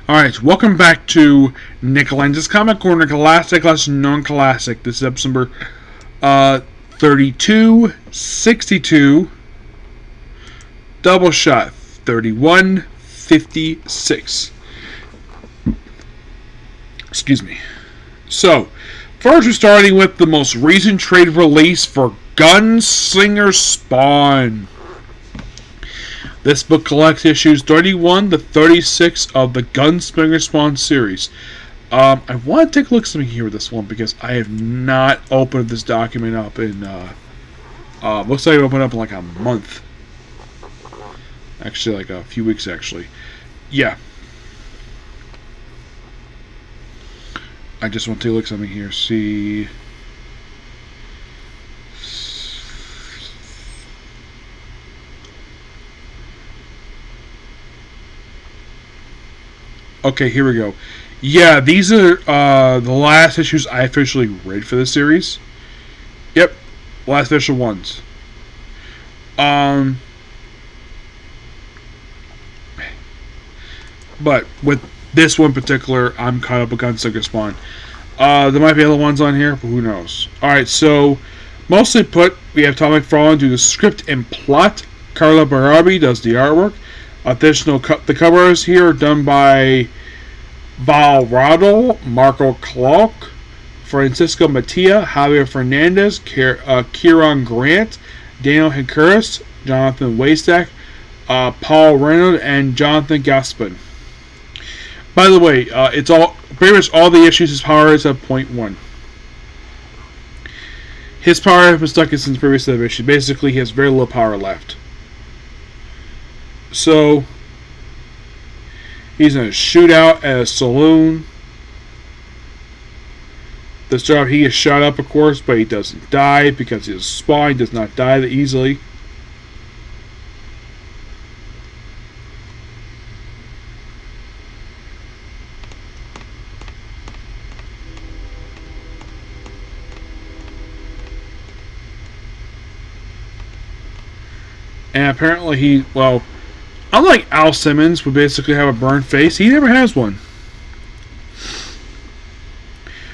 Alright, welcome back to Nick Lenz's Comic Corner, Classic Lesson Non-Classic. This is episode number 3262, Doubleshot 3156. Excuse me. So, first we're starting with the most recent trade release for Gunslinger Spawn. This book collects issues 31 to 36 of the Gunslinger Spawn series. I want to take a look at something here with this one because I have not opened this document up in, looks like I opened up in like a month. Actually, like a few weeks, actually. Yeah. I just want to take a look at something here, see... Okay, here we go. Yeah, these are the last issues I officially read for this series. Yep, last official ones. But with this one in particular, I'm caught up with Gunslinger Spawn. There might be other ones on here, but who knows. Alright, so, mostly put, we have Tom McFarlane do the script and plot. Carla Barabi does the artwork. The covers here are done by Val Rodel, Marco Clark, Francisco Mattia, Javier Fernandez, Kieran Grant, Daniel Hincuris, Jonathan Waystack, Paul Reynolds, and Jonathan Gaspin. By the way, it's all pretty much all the issues. His power is at 0.1. His power has been stuck since previous issue. Basically, he has very little power left. So, he's in a shootout at a saloon. This job, he gets shot up, of course, but he doesn't die because his spawn does not die that easily. And apparently unlike Al Simmons, who basically have a burned face, he never has one.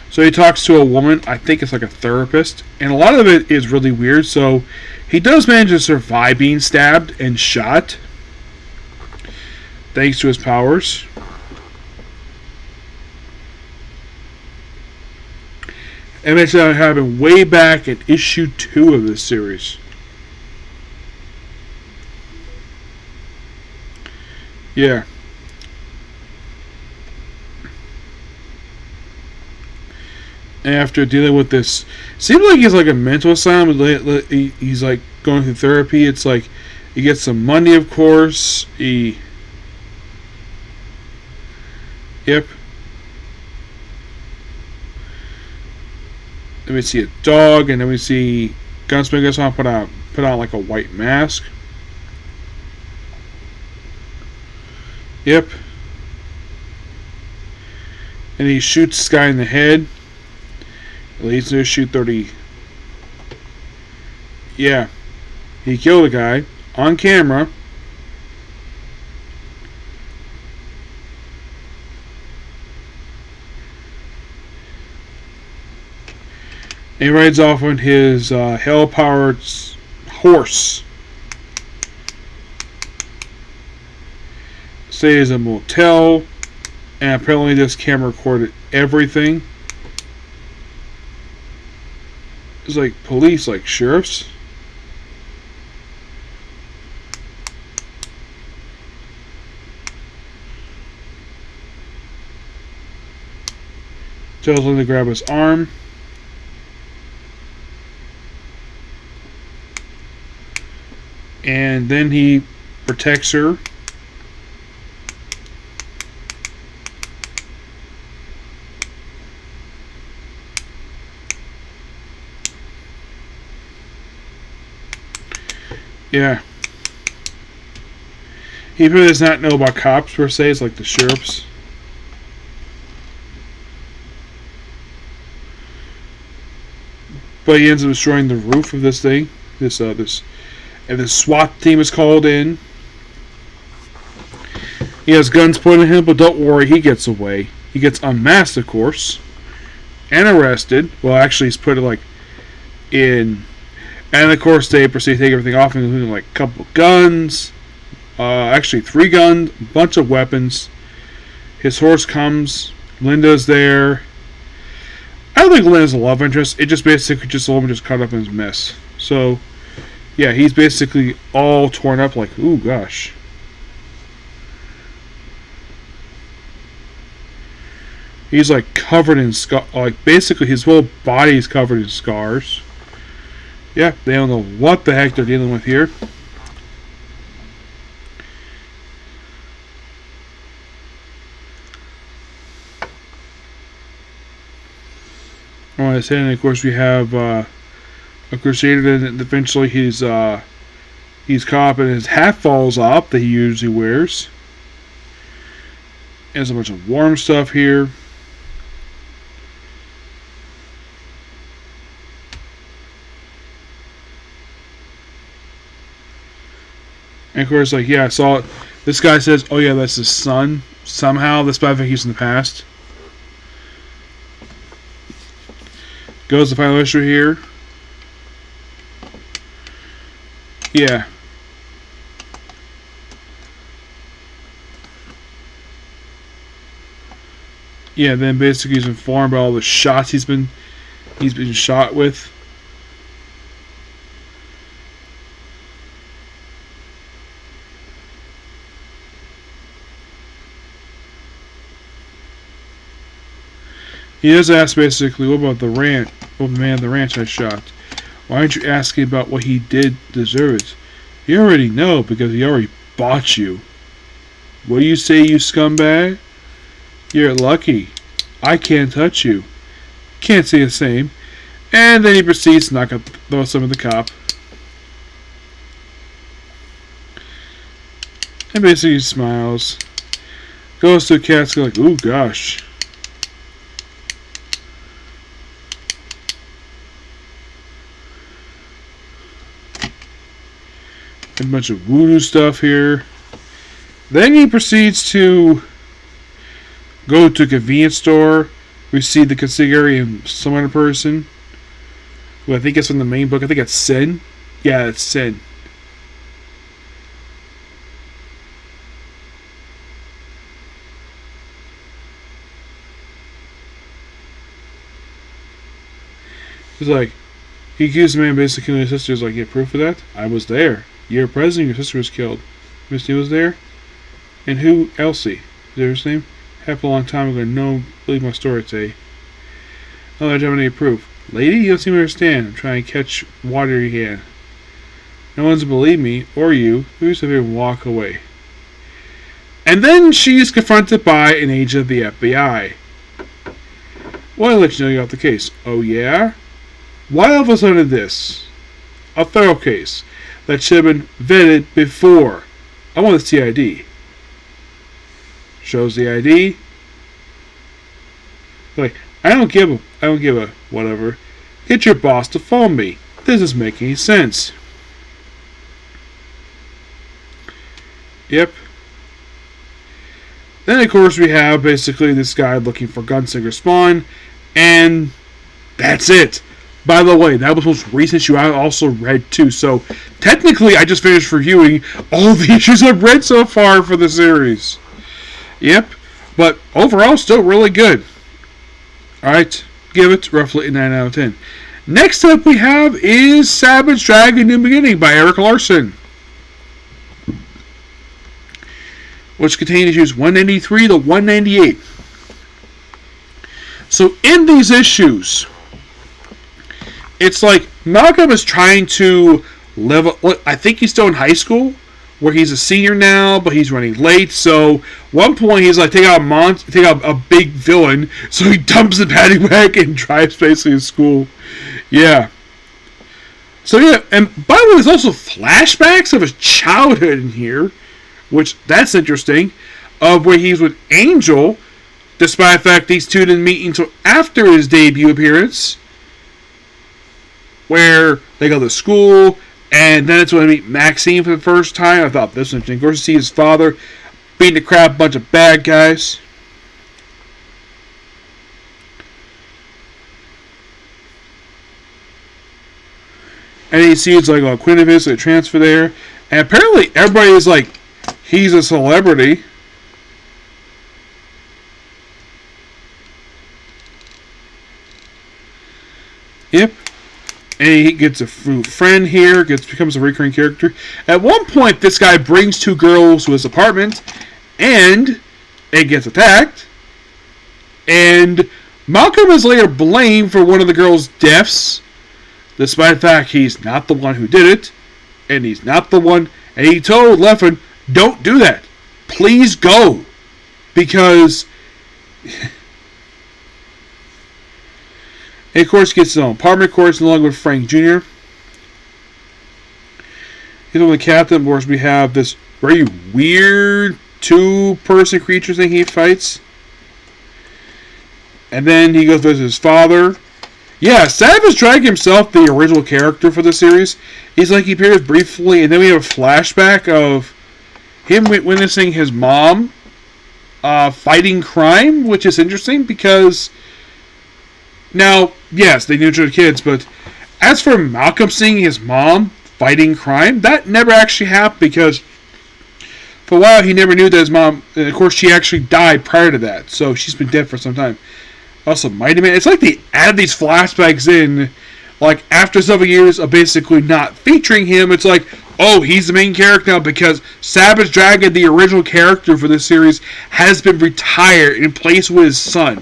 So he talks to a woman, I think it's like a therapist, and a lot of it is really weird. So he does manage to survive being stabbed and shot, thanks to his powers. And it's happened way back in issue 2 of this series. Yeah. After dealing with this, seems like he's like a mental asylum. He's like going through therapy. It's like he gets some money, of course. Yep. Then we see a dog, and then we see Gunslinger Spawn put on like a white mask. Yep. And he shoots this guy in the head. It leads to a shoot 30. Yeah. He killed a guy on camera. And he rides off on his hell-powered horse. Stays in a motel, and apparently this camera recorded everything. It's like police, like sheriffs. Tells him to grab his arm. And then he protects her. Yeah. He really does not know about cops per se. It's like the sheriffs. But he ends up destroying the roof of this thing. And the SWAT team is called in. He has guns pointed at him, but don't worry, he gets away. He gets unmasked, of course, and arrested. Well, actually, he's put it like in, and of course they proceed to take everything off, including like a couple of guns, actually 3 guns, a bunch of weapons. His horse comes. Linda's there. I don't think Linda's a love interest. It just basically just a woman just caught up in his mess. So, yeah, he's basically all torn up. Like, ooh, gosh. He's like covered in like basically his whole body is covered in scars. Yeah, they don't know what the heck they're dealing with here. I want to say, and of course we have a Crusader. Then eventually he's caught up, and his hat falls off that he usually wears. There's a bunch of warm stuff here. And of course, like, yeah, I saw it. This guy says, oh yeah, that's his son. Somehow, this guy think he's in the past. Goes the final issue here. Yeah. Yeah, then basically he's informed about all the shots he's been shot with. He does ask basically, what about the ranch? What the man at the ranch I shot? Why aren't you asking about what he did deserve it? You already know because he already bought you. What do you say, you scumbag? You're lucky. I can't touch you. Can't say the same. And then he proceeds to knock up some of the cop. And basically he smiles. Goes to the cats like, ooh gosh. A bunch of voodoo stuff here. Then he proceeds to go to a convenience store. We see the consigliere and some other person, who I think is from the main book. I think it's Sin. Yeah, it's Sin. He's like, he accused the man basically killing his sister. He's like, you have proof of that? I was there. You're president, your sister was killed. Misty was there? And who? Elsie. Is that her name? Happened a long time ago. No, believe my story today. Oh, I don't have any proof. Lady, you don't seem to understand. I'm trying to catch water in your hand. No one's believe me, or you. Who's here walk away? And then she is confronted by an agent of the FBI. Well, I'll let you know you got the case. Oh, yeah? Why all of a sudden this? A thorough case that should have been vetted before. I want to see ID. Shows the ID. Like, I don't give a whatever. Get your boss to phone me. This doesn't make any sense. Yep. Then of course we have basically this guy looking for Gunslinger Spawn, and that's it. By the way, that was the most recent issue I also read too. So technically, I just finished reviewing all the issues I've read so far for the series. Yep, but overall, still really good. All right, give it roughly a 9 out of 10. Next up, we have is Savage Dragon: New Beginning by Eric Larson, which contains issues 193 to 198. So in these issues, it's like Malcolm is trying to live. I think he's still in high school, where he's a senior now, but he's running late. So one point he's like take out a big villain, so he dumps the paddy wagon and drives basically to school. Yeah. So yeah, and by the way, there's also flashbacks of his childhood in here, which that's interesting. Of where he's with Angel, despite the fact these two didn't meet until after his debut appearance, where they go to school, and then it's when I meet Maxine for the first time. I thought this was interesting. Of course, to see his father. beating the crap bunch of bad guys. And he sees like a quid of his a transfer there, and apparently everybody is like, he's a celebrity. Yep. And he gets a friend here, becomes a recurring character. At one point, this guy brings 2 girls to his apartment, and it gets attacked. And Malcolm is later blamed for one of the girls' deaths, despite the fact he's not the one who did it, and he's not the one. And he told Leffen, "Don't do that. Please go," because. And of course, he gets his own apartment, of course, along with Frank Jr. He's with the captain. Of course, we have this very weird 2-person creature thing he fights. And then he goes with his father. Yeah, Savage Dragon himself, the original character for the series, he's like, he appears briefly, and then we have a flashback of him witnessing his mom fighting crime, which is interesting because... Now, yes, they knew each other kids, but as for Malcolm seeing his mom fighting crime, that never actually happened because for a while he never knew that his mom, and of course she actually died prior to that, so she's been dead for some time. Also, Mighty Man, it's like they added these flashbacks in, like after several years of basically not featuring him, it's like, oh, he's the main character now because Savage Dragon, the original character for this series, has been retired in place with his son.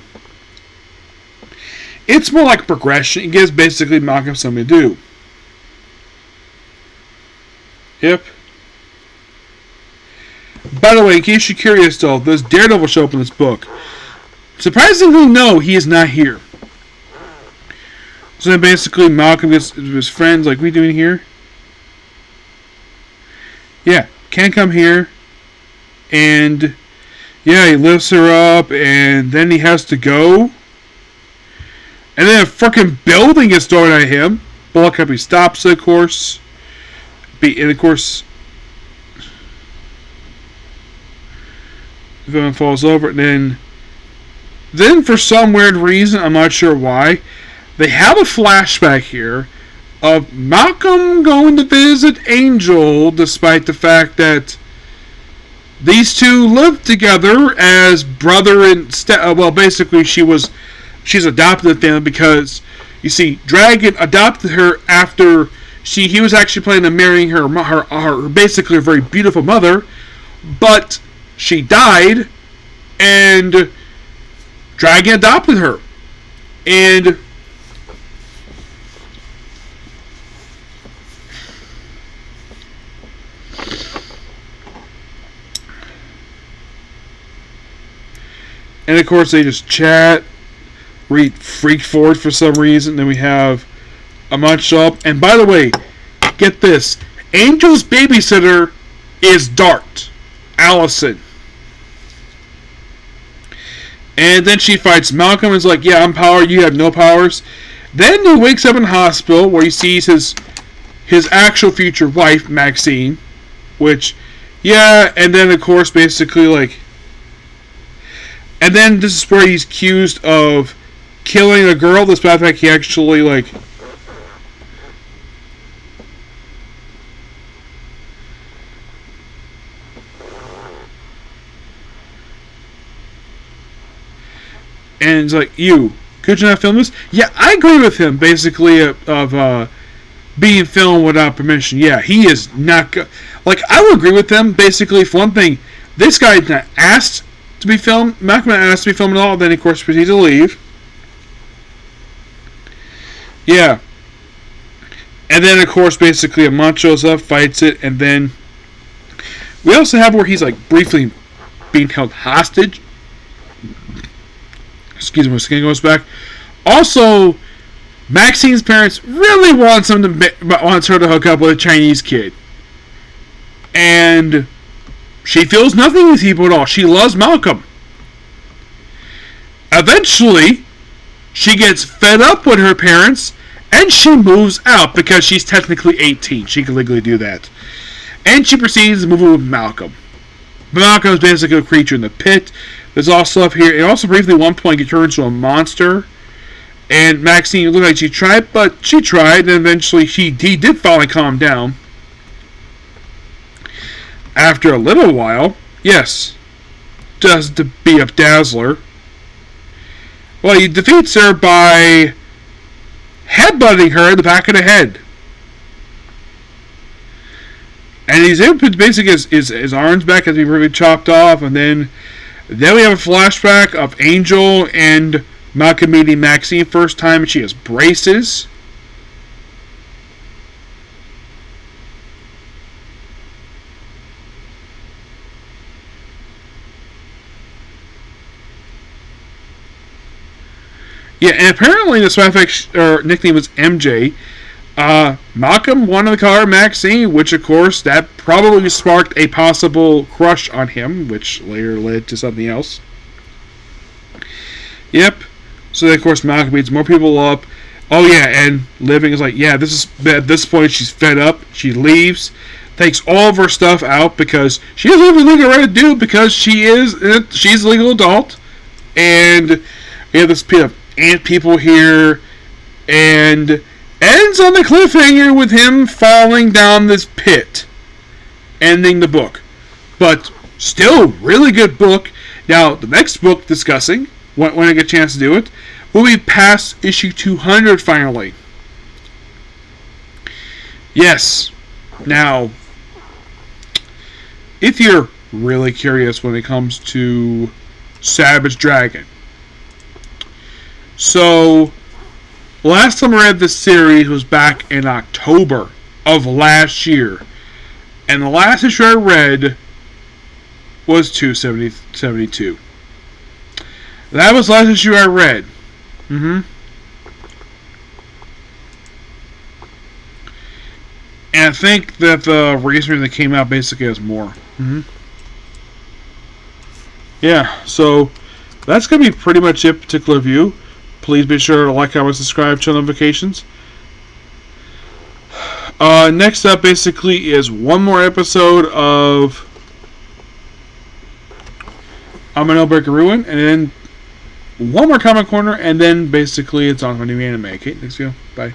It's more like progression. It gives basically Malcolm something to do. Yep. By the way, in case you're curious though, does Daredevil show up in this book? Surprisingly, no, he is not here. So then basically Malcolm gets his friends like, what are we doing here? Yeah, can't come here. And yeah, he lifts her up and then he has to go. And then a freaking building gets thrown at him. Bullet Company stops it, of course. And of course, the villain falls over. And then for some weird reason, I'm not sure why, they have a flashback here of Malcolm going to visit Angel, despite the fact that these two lived together as brother and well, basically she's adopted them because, you see, Dragon adopted her after he was actually planning on marrying her basically a very beautiful mother, but she died, and Dragon adopted her. And of course they just chat. Reed freaked forward for some reason. Then we have a munch up. And by the way, get this. Angel's babysitter is Dart. Allison. And then she fights Malcolm and is like, yeah, I'm powered, you have no powers. Then he wakes up in the hospital where he sees his actual future wife, Maxine. Which, yeah, and then of course basically like... And then this is where he's accused of killing a girl, despite the fact he actually, like... And it's like, could you not film this? Yeah, I agree with him, basically, of being filmed without permission. Yeah, he is not... Like, I would agree with them, basically, for one thing, this guy is not asked to be filmed. Malcolm asked to be filmed at all, then, of course, proceeds to leave. Yeah. And then, of course, basically, a monk shows up, fights it, and then... We also have where he's, like, briefly being held hostage. Excuse me, my skin goes back. Also, Maxine's parents really wants her to hook up with a Chinese kid. And she feels nothing with people at all. She loves Malcolm. Eventually, she gets fed up with her parents, and she moves out because she's technically 18. She can legally do that. And she proceeds to move in with Malcolm. Malcolm is basically a creature in the pit. There's also stuff here. And also briefly at one point he turns into a monster. And Maxine looked like she tried, but she tried, and eventually he did finally calm down. After a little while, yes, just to beat up Dazzler. Well, he defeats her by headbutting her in the back of the head. And he's able to put basically his arms back as he really chopped off, and then we have a flashback of Angel and Malcolm meeting Maxine first time, and she has braces. Yeah, and apparently the Spyfix nickname was MJ. Malcolm wanted to call her Maxine, which of course that probably sparked a possible crush on him, which later led to something else. Yep. So then, of course, Malcolm beats more people up. Oh yeah, and Living is like, yeah, this is at this point she's fed up. She leaves, takes all of her stuff out because she has everything legal right to do because she's a legal adult, and we have this pit of ant people here, and ends on the cliffhanger with him falling down this pit, ending the book. But still, really good book. Now, the next book discussing, when I get a chance to do it, will be past issue 200 finally. Yes. Now, if you're really curious when it comes to Savage Dragon, so last time I read this series was back in October of last year, and the last issue I read was 272. That was the last issue I read. And I think that the reason that came out basically has more. Yeah, so that's going to be pretty much it, particular view. Please be sure to like, comment, subscribe, turn notifications. Next up, basically, is one more episode of I'm an Breaker Ruin, and then one more Comic Corner, and then basically it's on a new anime. Okay, next video. Bye.